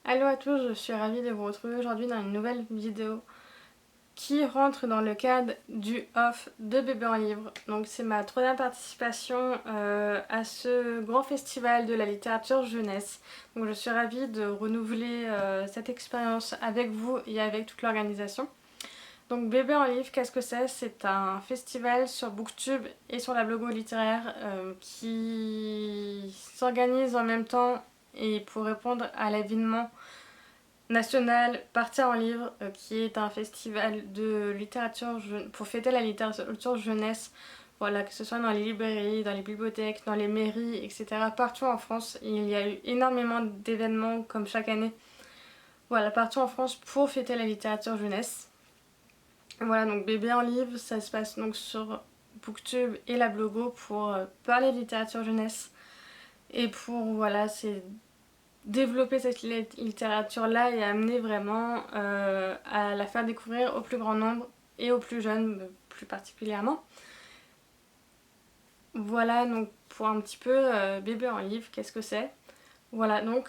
Hello à tous, je suis ravie de vous retrouver aujourd'hui dans une nouvelle vidéo qui rentre dans le cadre du off de Bébé en livre. Donc c'est ma troisième participation à ce grand festival de la littérature jeunesse. Donc je suis ravie de renouveler cette expérience avec vous et avec toute l'organisation. Donc Bébé en livre, qu'est-ce que c'est? C'est un festival sur Booktube et sur la blogo littéraire qui s'organise en même temps et pour répondre à l'événement national Partir en livre qui est un festival de littérature pour fêter la littérature jeunesse, voilà, que ce soit dans les librairies, dans les bibliothèques, dans les mairies, etc. Partout en France, il y a eu énormément d'événements comme chaque année, voilà, partout en France pour fêter la littérature jeunesse. Voilà, donc Bébé en livre, ça se passe donc sur Booktube et la blogo pour parler de littérature jeunesse et pour, voilà, c'est développer cette littérature-là et amener vraiment à la faire découvrir au plus grand nombre et aux plus jeunes plus particulièrement. Voilà donc pour un petit peu Bébé en livre, qu'est-ce que c'est? Voilà donc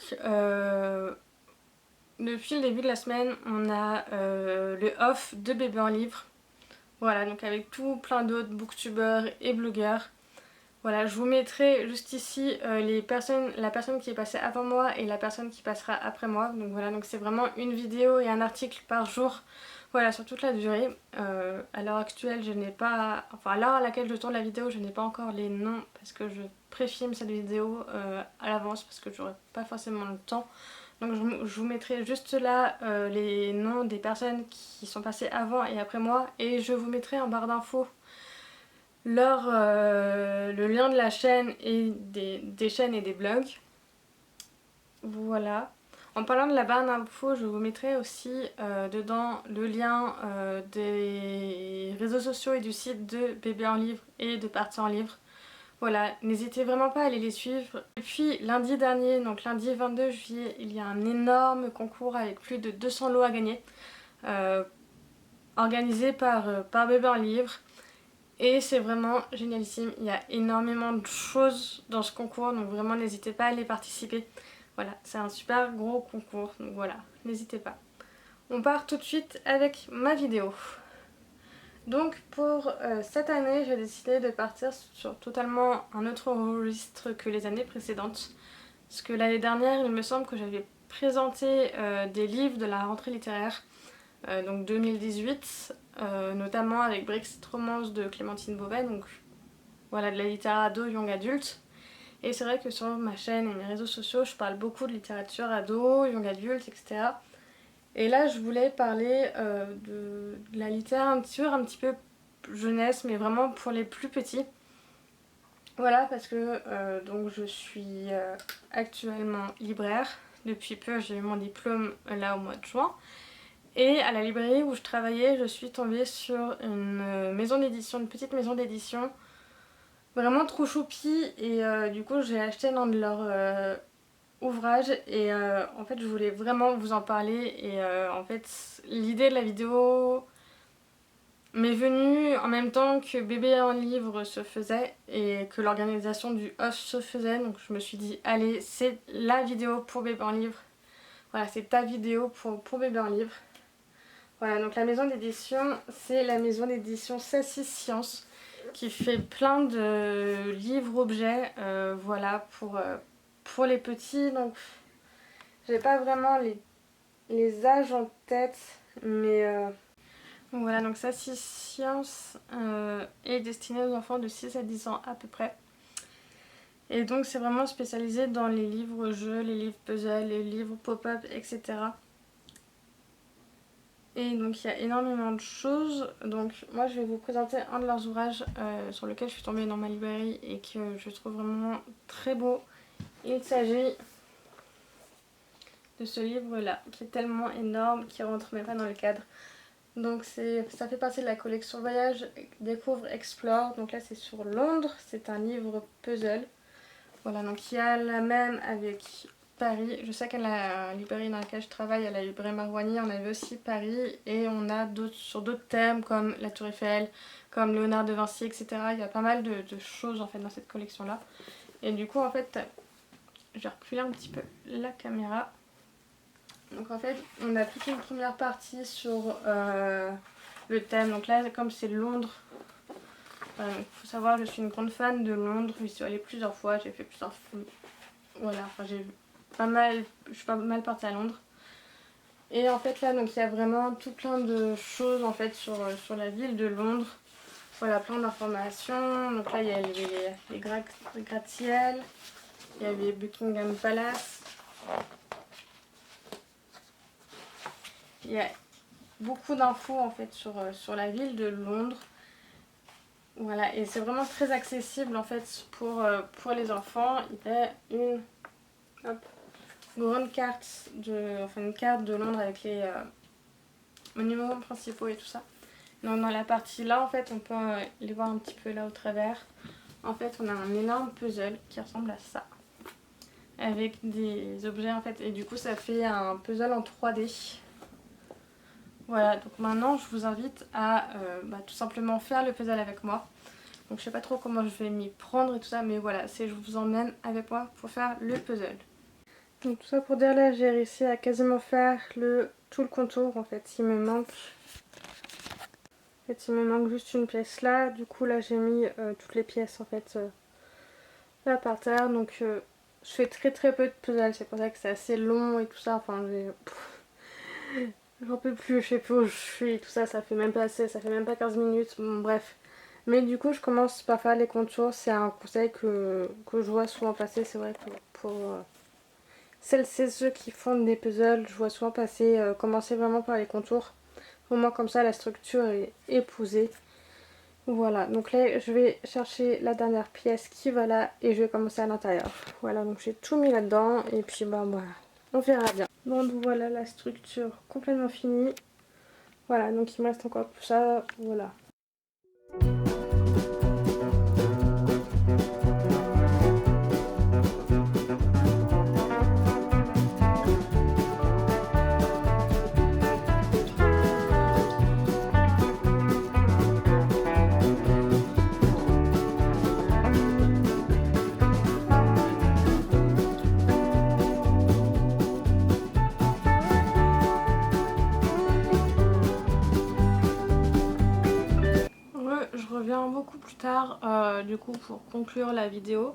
depuis le début de la semaine on a le off de Bébé en livre. Voilà donc avec tout plein d'autres booktubeurs et blogueurs. Voilà, je vous mettrai juste ici la personne qui est passée avant moi et la personne qui passera après moi. Donc voilà, donc c'est vraiment une vidéo et un article par jour. Voilà, sur toute la durée. À l'heure actuelle, je n'ai pas... Enfin, à l'heure à laquelle je tourne la vidéo, je n'ai pas encore les noms parce que je préfilme cette vidéo à l'avance parce que j'aurai pas forcément le temps. Donc je vous mettrai juste là les noms des personnes qui sont passées avant et après moi. Et je vous mettrai en barre d'infos le lien de la chaîne et des chaînes et des blogs. Voilà. En parlant de la barre d'infos, je vous mettrai aussi dedans le lien des réseaux sociaux et du site de Bébé en livre et de Partir en livre. Voilà, n'hésitez vraiment pas à aller les suivre. Et puis lundi dernier, donc lundi 22 juillet, il y a un énorme concours avec plus de 200 lots à gagner, organisé par Bébé en livre. Et c'est vraiment génialissime, il y a énormément de choses dans ce concours, donc vraiment n'hésitez pas à aller participer. Voilà, c'est un super gros concours, donc voilà, n'hésitez pas. On part tout de suite avec ma vidéo. Donc pour cette année, j'ai décidé de partir sur totalement un autre registre que les années précédentes. Parce que l'année dernière, il me semble que j'avais présenté des livres de la rentrée littéraire. Donc 2018, notamment avec Brexit Romance de Clémentine Beauvais, donc voilà, de la littérature ado, young adulte. Et c'est vrai que sur ma chaîne et mes réseaux sociaux, je parle beaucoup de littérature ado, young adulte, etc. Et là, je voulais parler de la littérature un petit peu jeunesse, mais vraiment pour les plus petits. Voilà, parce que donc je suis actuellement libraire. Depuis peu, j'ai eu mon diplôme là au mois de juin. Et à la librairie où je travaillais, je suis tombée sur une maison d'édition, une petite maison d'édition vraiment trop choupi. Et du coup, j'ai acheté l'un de leurs ouvrages. Et en fait, je voulais vraiment vous en parler. Et en fait, l'idée de la vidéo m'est venue en même temps que Bébé en livre se faisait et que l'organisation du off se faisait. Donc je me suis dit, allez, c'est la vidéo pour Bébé en livre. Voilà, c'est ta vidéo pour Bébé en livre. Voilà, donc la maison d'édition, c'est la maison d'édition Sassy Science qui fait plein de livres-objets, voilà, pour les petits. Donc, j'ai pas vraiment les âges en tête, mais voilà, donc Sassy Science est destinée aux enfants de 6 à 10 ans à peu près. Et donc, c'est vraiment spécialisé dans les livres-jeux, les livres puzzles, les livres pop-up, etc. Et donc il y a énormément de choses. Donc moi je vais vous présenter un de leurs ouvrages sur lequel je suis tombée dans ma librairie et que je trouve vraiment très beau. Il s'agit de ce livre là qui est tellement énorme qu'il rentre même pas dans le cadre. Donc ça fait partie de la collection Voyage, Découvre, Explore. Donc là c'est sur Londres, c'est un livre puzzle. Voilà, donc il y a la même avec Paris. Je sais qu'à la librairie dans laquelle je travaille, à la librairie Marouani, on avait aussi Paris. Et on a sur d'autres thèmes comme la Tour Eiffel, comme Léonard de Vinci, etc. Il y a pas mal de choses en fait dans cette collection-là. Et du coup, en fait, je vais reculer un petit peu la caméra. Donc en fait on a toute une première partie sur le thème. Donc là comme c'est Londres, voilà, donc faut savoir je suis une grande fan de Londres, j'y suis allée plusieurs fois, j'ai fait plusieurs films. Voilà, enfin je suis pas mal partie à Londres. Et en fait là donc il y a vraiment tout plein de choses en fait sur la ville de Londres. Voilà, plein d'informations. Donc là il y a les gratte-ciel, il y avait Buckingham Palace. Il y a beaucoup d'infos en fait sur la ville de Londres. Voilà, et c'est vraiment très accessible en fait pour les enfants. Il y a hop, grande carte une carte de Londres avec les monuments principaux et tout ça. Donc dans la partie là en fait on peut les voir un petit peu là au travers. En fait on a un énorme puzzle qui ressemble à ça, avec des objets en fait, et du coup ça fait un puzzle en 3D. Voilà, donc maintenant je vous invite à tout simplement faire le puzzle avec moi. Donc je sais pas trop comment je vais m'y prendre et tout ça, mais voilà, je vous emmène avec moi pour faire le puzzle. Donc tout ça pour dire, là j'ai réussi à quasiment faire tout le contour en fait. Il me manque juste une pièce là. Du coup là j'ai mis toutes les pièces en fait là par terre. Donc je fais très peu de puzzle, c'est pour ça que c'est assez long et tout ça. Enfin j'en peux plus, je sais plus où je suis, tout ça, ça fait même pas 15 minutes, bon, bref. Mais du coup je commence par faire les contours, c'est un conseil que je vois souvent passer. C'est vrai que pour celles et ceux qui font des puzzles, je vois souvent passer, commencer vraiment par les contours. Au moins comme ça la structure est épousée. Voilà, donc là je vais chercher la dernière pièce qui va là et je vais commencer à l'intérieur. Voilà, donc j'ai tout mis là-dedans et puis voilà, on verra bien. Bon, donc voilà la structure complètement finie. Voilà, donc il me reste encore tout ça, voilà. Je reviens beaucoup plus tard du coup pour conclure la vidéo.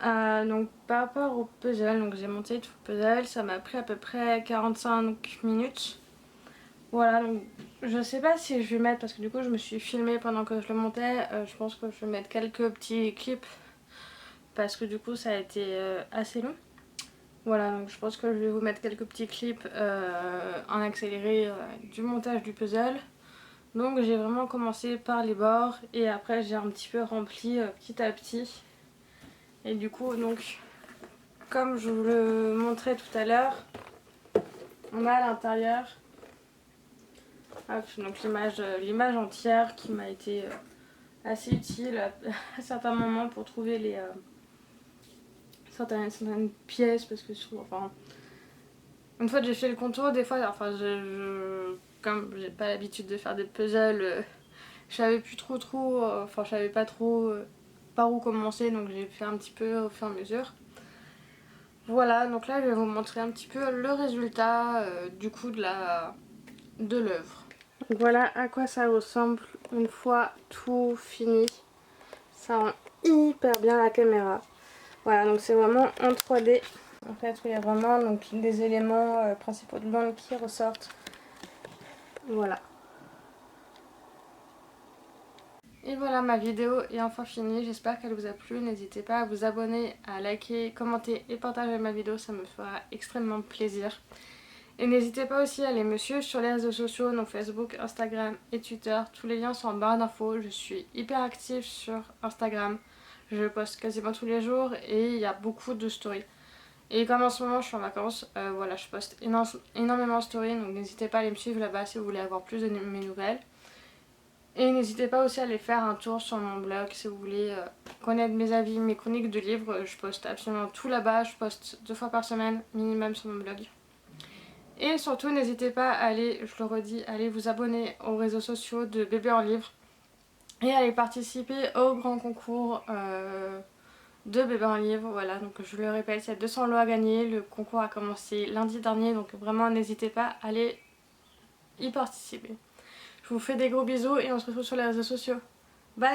Donc par rapport au puzzle, donc j'ai monté tout le puzzle, ça m'a pris à peu près 45 minutes. Voilà, donc je sais pas si je vais mettre, parce que du coup je me suis filmée pendant que je le montais, je pense que je vais mettre quelques petits clips parce que du coup ça a été assez long. Voilà, donc je pense que je vais vous mettre quelques petits clips en accéléré du montage du puzzle. Donc j'ai vraiment commencé par les bords et après j'ai un petit peu rempli petit à petit. Et du coup donc comme je vous le montrais tout à l'heure, on a à l'intérieur donc l'image entière qui m'a été assez utile à certains moments pour trouver les certaines pièces, parce que enfin, une fois que j'ai fait le contour, des fois enfin comme j'ai pas l'habitude de faire des puzzles, je savais plus trop enfin je savais pas trop par où commencer, donc j'ai fait un petit peu au fur et à mesure. Voilà, donc là je vais vous montrer un petit peu le résultat du coup de l'œuvre. Voilà à quoi ça ressemble une fois tout fini. Ça rend hyper bien la caméra. Voilà, donc c'est vraiment en 3D. En fait, il y a vraiment donc, des éléments principaux de Londres qui ressortent. Voilà. Et voilà, ma vidéo est enfin finie. J'espère qu'elle vous a plu. N'hésitez pas à vous abonner, à liker, commenter et partager ma vidéo. Ça me fera extrêmement plaisir. Et n'hésitez pas aussi à aller me suivre sur les réseaux sociaux, donc Facebook, Instagram et Twitter. Tous les liens sont en barre d'infos. Je suis hyper active sur Instagram. Je poste quasiment tous les jours et il y a beaucoup de stories. Et comme en ce moment je suis en vacances, voilà, je poste énormément de stories. Donc n'hésitez pas à aller me suivre là-bas si vous voulez avoir plus de mes nouvelles. Et n'hésitez pas aussi à aller faire un tour sur mon blog si vous voulez connaître mes avis, mes chroniques de livres. Je poste absolument tout là-bas. Je poste 2 fois par semaine minimum sur mon blog. Et surtout n'hésitez pas à aller, je le redis, aller vous abonner aux réseaux sociaux de Bébé en Livre et aller participer au grand concours de bébés en livre. Voilà, donc je le répète, il y a 200 lots à gagner. Le concours a commencé lundi dernier, donc vraiment n'hésitez pas à aller y participer. Je vous fais des gros bisous et on se retrouve sur les réseaux sociaux. Bye!